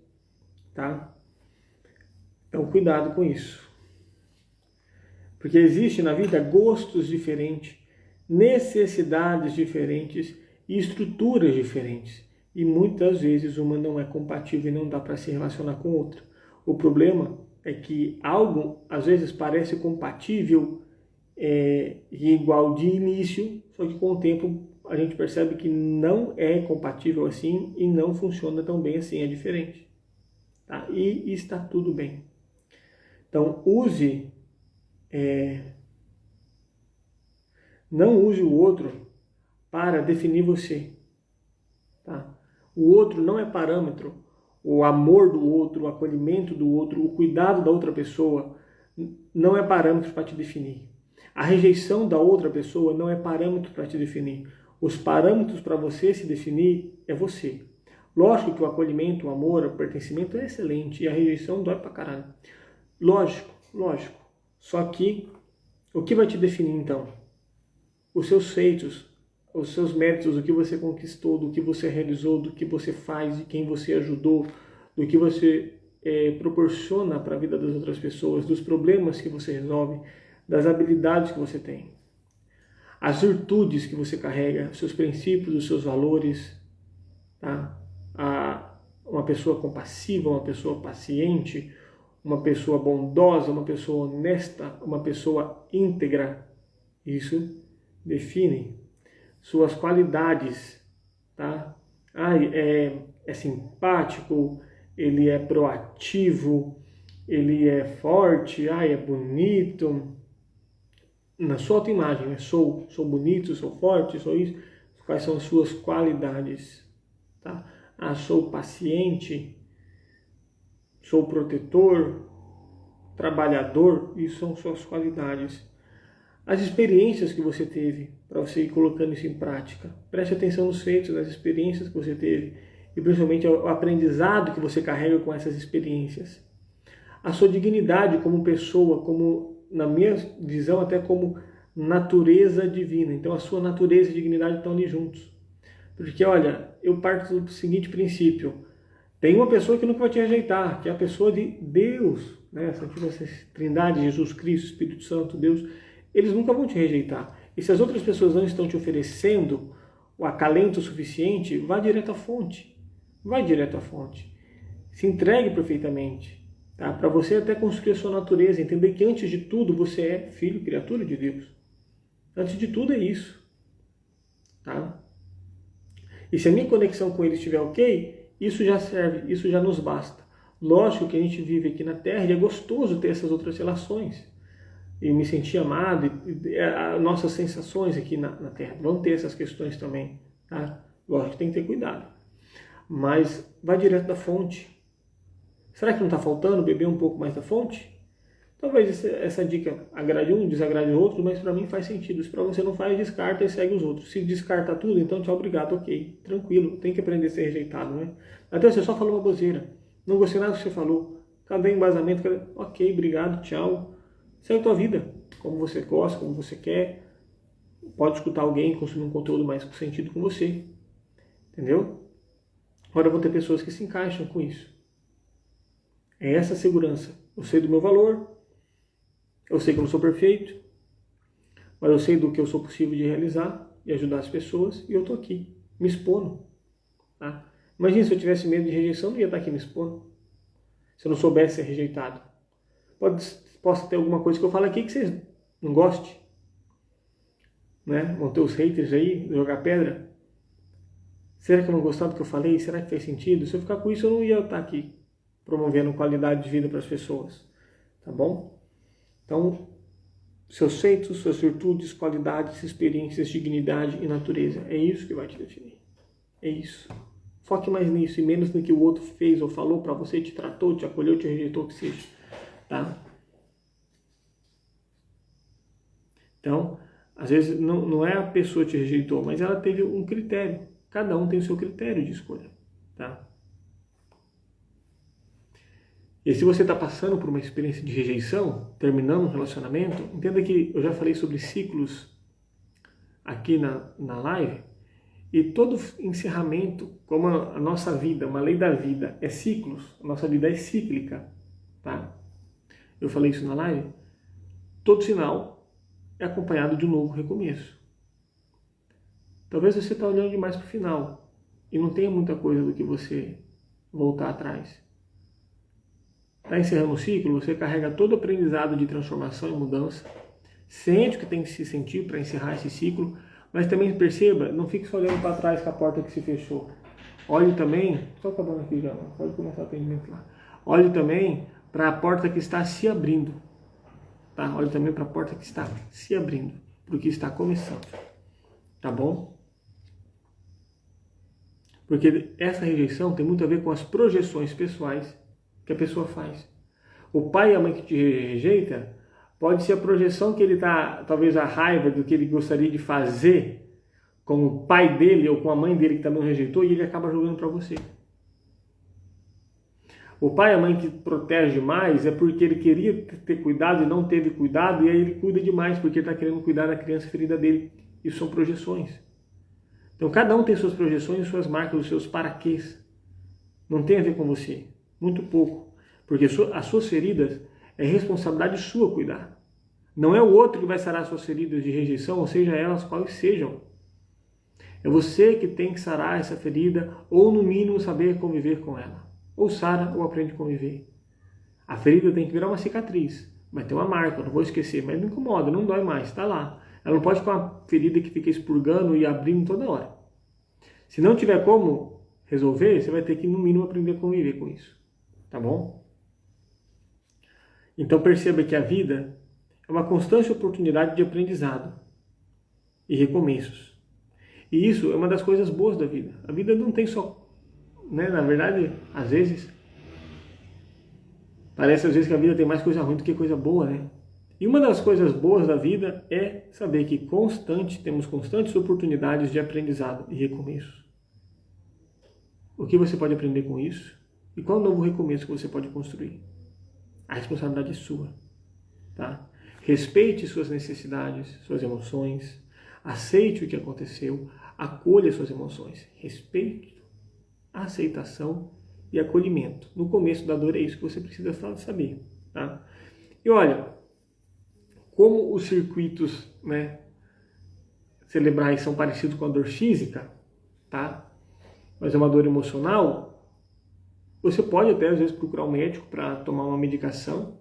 tá? Então, cuidado com isso. Porque existe na vida gostos diferentes, necessidades diferentes e estruturas diferentes. E muitas vezes uma não é compatível e não dá para se relacionar com outra. O problema é que algo, às vezes, parece compatível e igual de início, só que com o tempo a gente percebe que não é compatível assim e não funciona tão bem assim, é diferente. Tá? E está tudo bem. Então, não use o outro para definir você. Tá? O outro não é parâmetro. O amor do outro, o acolhimento do outro, o cuidado da outra pessoa não é parâmetro para te definir. A rejeição da outra pessoa não é parâmetro para te definir. Os parâmetros para você se definir é você. Lógico que o acolhimento, o amor, o pertencimento é excelente e a rejeição dói pra caralho. Lógico. Só que o que vai te definir então? Os seus feitos, os seus méritos, o que você conquistou, do que você realizou, do que você faz, de quem você ajudou, do que você proporciona para a vida das outras pessoas, dos problemas que você resolve, das habilidades que você tem. As virtudes que você carrega, os seus princípios, os seus valores, tá? Uma pessoa compassiva, uma pessoa paciente, uma pessoa bondosa, uma pessoa honesta, uma pessoa íntegra. Isso define suas qualidades, tá? É simpático, ele é proativo, ele é forte, é bonito. Na sua autoimagem, né? Sou bonito, sou forte, sou isso. Quais são as suas qualidades? Tá? Sou paciente, sou protetor, trabalhador, isso são suas qualidades. As experiências que você teve, para você ir colocando isso em prática. Preste atenção nos feitos, nas experiências que você teve e principalmente o aprendizado que você carrega com essas experiências. A sua dignidade como pessoa, como, na minha visão, até como natureza divina. Então a sua natureza e dignidade estão ali juntos. Porque, olha, eu parto do seguinte princípio. Tem uma pessoa que nunca vai te rejeitar, que é a pessoa de Deus, né? Essa Trindade, Jesus Cristo, Espírito Santo, Deus, eles nunca vão te rejeitar. E se as outras pessoas não estão te oferecendo o acalento suficiente, vá direto à fonte. Vai direto à fonte. Se entregue perfeitamente. Tá? Para você até construir a sua natureza, entender que antes de tudo você é filho, criatura de Deus. Antes de tudo é isso. Tá? E se a minha conexão com Ele estiver ok, isso já serve, isso já nos basta. Lógico que a gente vive aqui na Terra e é gostoso ter essas outras relações. E me sentir amado, e as nossas sensações aqui na Terra vão ter essas questões também, tá? Lógico que tem que ter cuidado. Mas vai direto da fonte. Será que não está faltando beber um pouco mais da fonte? Talvez essa dica agrade um, desagrade o outro, mas para mim faz sentido. Se para você não faz, descarta e segue os outros. Se descarta tudo, então tchau, obrigado, ok. Tranquilo, tem que aprender a ser rejeitado, né? Até você só falou uma bozeira. Não gostei nada do que você falou. Cadê embasamento? Ok, obrigado, tchau. Segue a tua vida, como você gosta, como você quer. Pode escutar alguém, consumir um conteúdo mais com sentido com você. Entendeu? Agora vão ter pessoas que se encaixam com isso. É essa segurança. Eu sei do meu valor, eu sei que eu não sou perfeito, mas eu sei do que eu sou possível de realizar e ajudar as pessoas, e eu estou aqui, me expondo. Tá? Imagina se eu tivesse medo de rejeição, eu não ia estar aqui me expondo. Se eu não soubesse ser rejeitado. Possa ter alguma coisa que eu falo aqui que vocês não gostem. Né? Vão ter os haters aí, jogar pedra. Será que eu não gostava do que eu falei? Será que fez sentido? Se eu ficar com isso, eu não ia estar aqui promovendo qualidade de vida para as pessoas. Tá bom? Então, seus feitos, suas virtudes, qualidades, experiências, dignidade e natureza. É isso que vai te definir. É isso. Foque mais nisso e menos no que o outro fez ou falou para você, te tratou, te acolheu, te rejeitou, o que seja. Tá? Então, às vezes não é a pessoa que te rejeitou, mas ela teve um critério. Cada um tem o seu critério de escolha. Tá? E se você está passando por uma experiência de rejeição, terminando um relacionamento, entenda que eu já falei sobre ciclos aqui na live, e todo encerramento, como a nossa vida, uma lei da vida, é ciclos, a nossa vida é cíclica, tá? Eu falei isso na live, todo sinal é acompanhado de um novo recomeço. Talvez você está olhando demais para o final e não tenha muita coisa do que você voltar atrás. Está encerrando um ciclo, você carrega todo o aprendizado de transformação e mudança, sente o que tem que se sentir para encerrar esse ciclo, mas também perceba, não fique só olhando para trás com a porta que se fechou. Olhe também, estou acabando aqui já, pode começar o atendimento lá. Olhe também para a porta que está se abrindo. Tá? Olhe também para a porta que está se abrindo, para o que está começando. Tá bom? Porque essa rejeição tem muito a ver com as projeções pessoais que a pessoa faz. O pai e a mãe que te rejeita pode ser a projeção que ele está, talvez a raiva do que ele gostaria de fazer com o pai dele ou com a mãe dele que também o rejeitou, e ele acaba jogando para você. O pai e a mãe que protege mais é porque ele queria ter cuidado e não teve cuidado, e aí ele cuida demais porque ele está querendo cuidar da criança ferida dele. Isso são projeções. Então cada um tem suas projeções, suas marcas, os seus paraquês. Não tem a ver com você. Muito pouco. Porque as suas feridas é responsabilidade sua cuidar. Não é o outro que vai sarar suas feridas de rejeição, ou seja, elas quais sejam. É você que tem que sarar essa ferida, ou no mínimo saber conviver com ela. Ou sara ou aprende a conviver. A ferida tem que virar uma cicatriz. Vai ter uma marca, eu não vou esquecer, mas não incomoda, não dói mais, está lá. Ela não pode ficar uma ferida que fica expurgando e abrindo toda hora. Se não tiver como resolver, você vai ter que no mínimo aprender a conviver com isso. Tá bom? Então perceba que a vida é uma constante oportunidade de aprendizado e recomeços. E isso é uma das coisas boas da vida. A vida não tem só, né? Na verdade, às vezes, parece às vezes que a vida tem mais coisa ruim do que coisa boa, né? E uma das coisas boas da vida é saber que temos constantes oportunidades de aprendizado e recomeços. O que você pode aprender com isso? E qual novo recomeço que você pode construir? A responsabilidade é sua. Tá? Respeite suas necessidades, suas emoções. Aceite o que aconteceu. Acolha suas emoções. Respeito, aceitação e acolhimento. No começo da dor é isso que você precisa saber. Tá? E olha, como os circuitos, né, cerebrais são parecidos com a dor física, tá? Mas é uma dor emocional, você pode até às vezes procurar um médico para tomar uma medicação,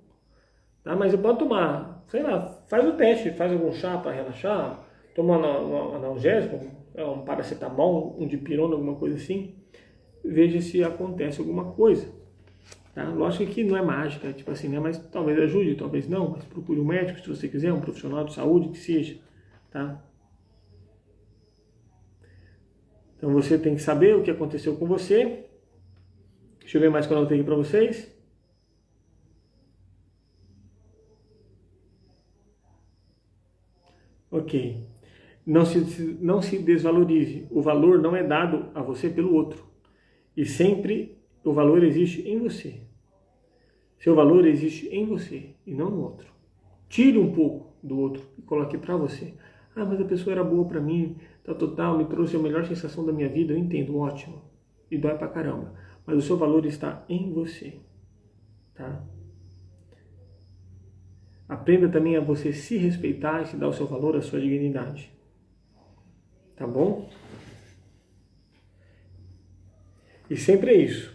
tá? Mas você pode tomar, sei lá, faz o teste, faz algum chá para relaxar, toma um analgésico, um paracetamol, um dipirona, alguma coisa assim, veja se acontece alguma coisa, Tá? Lógico que não é mágica, tipo assim, né? Mas talvez ajude, talvez não, mas procure um médico se você quiser, um profissional de saúde, que seja, tá? Então você tem que saber o que aconteceu com você. Deixa eu ver mais que eu anotei aqui para vocês. Ok. Não se desvalorize. O valor não é dado a você pelo outro. E sempre o valor existe em você. Seu valor existe em você e não no outro. Tire um pouco do outro e coloque para você. Ah, mas a pessoa era boa para mim, tal, me trouxe a melhor sensação da minha vida. Eu entendo, ótimo. E dói pra caramba. Mas o seu valor está em você. Tá? Aprenda também a você se respeitar e se dar o seu valor, a sua dignidade. Tá bom? E sempre é isso.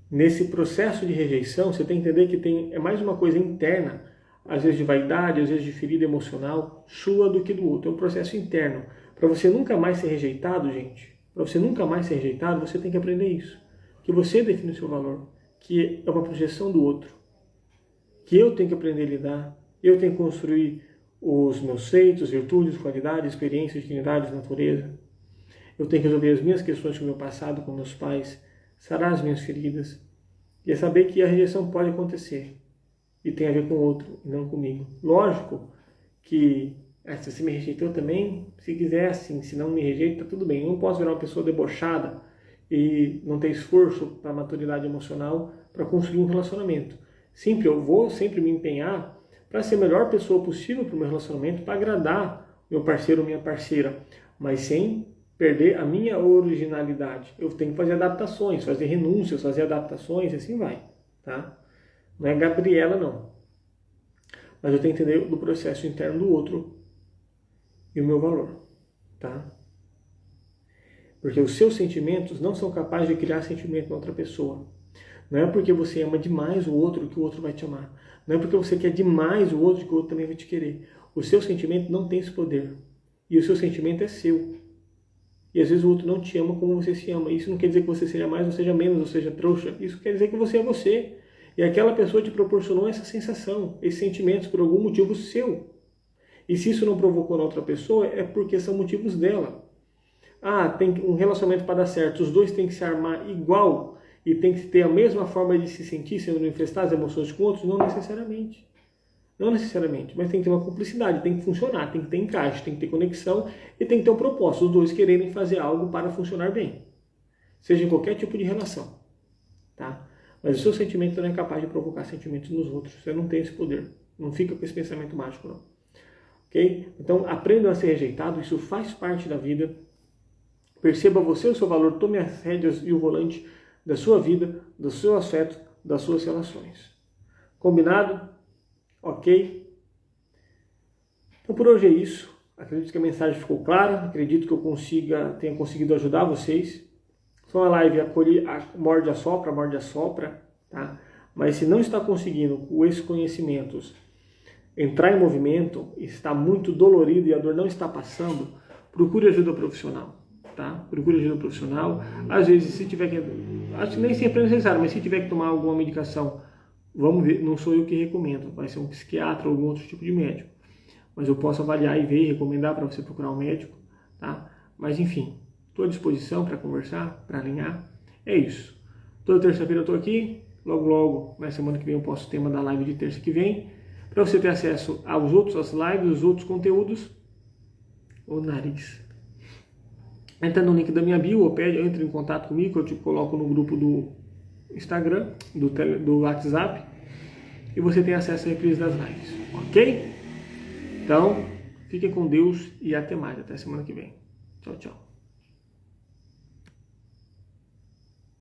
Nesse processo de rejeição, você tem que entender que é mais uma coisa interna, às vezes de vaidade, às vezes de ferida emocional, sua do que do outro. É um processo interno. Para você nunca mais ser rejeitado, gente, para você nunca mais ser rejeitado, você tem que aprender isso. Que você define o seu valor, que é uma projeção do outro. Que eu tenho que aprender a lidar, eu tenho que construir os meus feitos, virtudes, qualidades, experiências, dignidades, natureza. Eu tenho que resolver as minhas questões com o meu passado, com meus pais, sarar as minhas feridas. E é saber que a rejeição pode acontecer. E tem a ver com o outro, e não comigo. Lógico que se você me rejeitou também, se quiser assim, se não me rejeita, tudo bem. Eu não posso virar uma pessoa debochada e não ter esforço para maturidade emocional para construir um relacionamento. Eu vou sempre me empenhar para ser a melhor pessoa possível para o meu relacionamento, para agradar meu parceiro ou minha parceira, mas sem perder a minha originalidade. Eu tenho que fazer adaptações, fazer renúncias, fazer adaptações, e assim vai. Tá? Não é Gabriela, não. Mas eu tenho que entender do processo interno do outro e o meu valor. Tá? Porque os seus sentimentos não são capazes de criar sentimento na outra pessoa. Não é porque você ama demais o outro que o outro vai te amar. Não é porque você quer demais o outro que o outro também vai te querer. O seu sentimento não tem esse poder. E o seu sentimento é seu. E às vezes o outro não te ama como você se ama. Isso não quer dizer que você seja mais ou seja menos, ou seja trouxa. Isso quer dizer que você é você. E aquela pessoa te proporcionou essa sensação, esses sentimentos por algum motivo seu. E se isso não provocou na outra pessoa, é porque são motivos dela. Ah, tem um relacionamento para dar certo. Os dois têm que se armar igual e tem que ter a mesma forma de se sentir, sendo manifestar as emoções com outros? Não necessariamente. Não necessariamente, mas tem que ter uma cumplicidade, tem que funcionar, tem que ter encaixe, tem que ter conexão e tem que ter um propósito, os dois quererem fazer algo para funcionar bem. Seja em qualquer tipo de relação. Tá? Mas o seu sentimento não é capaz de provocar sentimentos nos outros. Você não tem esse poder. Não fica com esse pensamento mágico, não. Ok? Então, aprenda a ser rejeitado, isso faz parte da vida. Perceba você o seu valor, tome as rédeas e o volante da sua vida, do seu afeto, das suas relações. Combinado? Ok? Então por hoje é isso. Acredito que a mensagem ficou clara. Acredito que eu tenha conseguido ajudar vocês. Só uma live morde a sopra, tá? Mas se não está conseguindo, com esses conhecimentos, entrar em movimento, está muito dolorido e a dor não está passando, procure ajuda profissional. Tá? Procure ajuda profissional. Às vezes, se tiver que... Acho que nem sempre é necessário, mas se tiver que tomar alguma medicação, vamos ver, não sou eu que recomendo, vai ser um psiquiatra ou algum outro tipo de médico. Mas eu posso avaliar e ver e recomendar para você procurar um médico. Tá? Mas enfim, estou à disposição para conversar, para alinhar. É isso. Toda terça-feira eu estou aqui. Logo, na semana que vem eu posto o tema da live de terça que vem. Para você ter acesso às outras lives, os outros conteúdos. O nariz. Entra no link da minha bio, ou entre em contato comigo, que eu te coloco no grupo do Instagram, do WhatsApp, e você tem acesso à reprise das lives, ok? Então, fiquem com Deus e até mais, até semana que vem. Tchau, tchau.